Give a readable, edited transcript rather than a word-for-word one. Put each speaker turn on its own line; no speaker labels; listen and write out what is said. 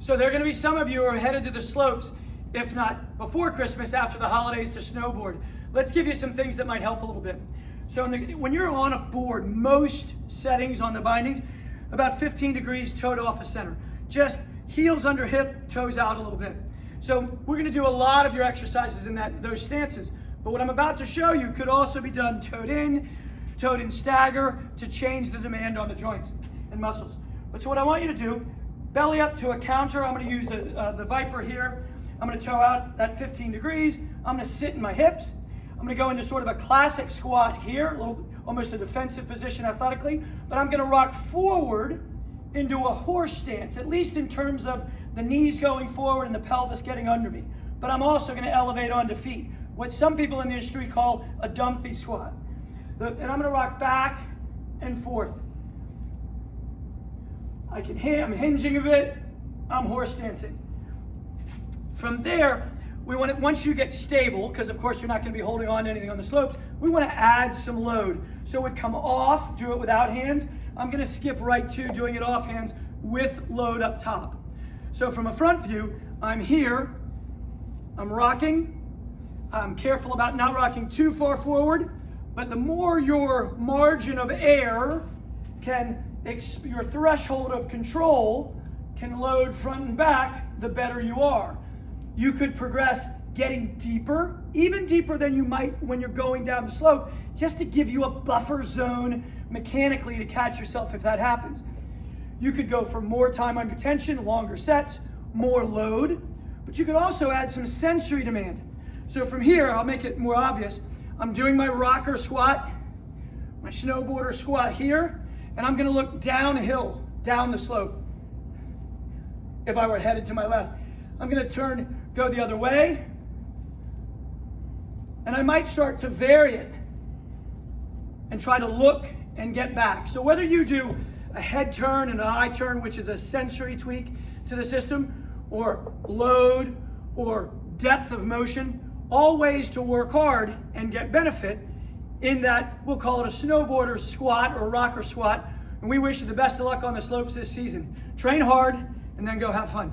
So there are going to be some of you who are headed to the slopes, if not before Christmas, after the holidays, to snowboard. Let's give you some things that might help a little bit. So when you're on a board, most settings on the bindings, about 15 degrees toe to off the center. Just heels under hip, toes out a little bit. So we're going to do a lot of your exercises in those stances. But what I'm about to show you could also be done toed in stagger to change the demand on the joints and muscles. But so what I want you to do, belly up to a counter. I'm going to use the Viper here. I'm going to toe out that 15 degrees. I'm going to sit in my hips. I'm going to go into sort of a classic squat here, almost a defensive position athletically. But I'm going to rock forward into a horse stance, at least in terms of the knees going forward and the pelvis getting under me. But I'm also going to elevate onto feet, what some people in the industry call a dumpy squat. And I'm going to rock back and forth. I'm hinging a bit, I'm horse dancing. From there, once you get stable, because of course you're not going to be holding on to anything on the slopes, we want to add some load. So it would come off, do it without hands. I'm going to skip right to doing it off hands with load up top. So from a front view, I'm here, I'm rocking. I'm careful about not rocking too far forward, but the more your margin of error your threshold of control can load front and back, the better you are. You could progress getting deeper, even deeper than you might when you're going down the slope, just to give you a buffer zone mechanically to catch yourself if that happens. You could go for more time under tension, longer sets, more load, but you could also add some sensory demand. So from here, I'll make it more obvious. I'm doing my rocker squat, my snowboarder squat here, and I'm gonna look downhill, down the slope. If I were headed to my left, I'm gonna go the other way, and I might start to vary it and try to look and get back. So whether you do a head turn and an eye turn, which is a sensory tweak to the system, or load, or depth of motion, all ways to work hard and get benefit in that, we'll call it a snowboarder squat or rocker squat. And we wish you the best of luck on the slopes this season. Train hard and then go have fun.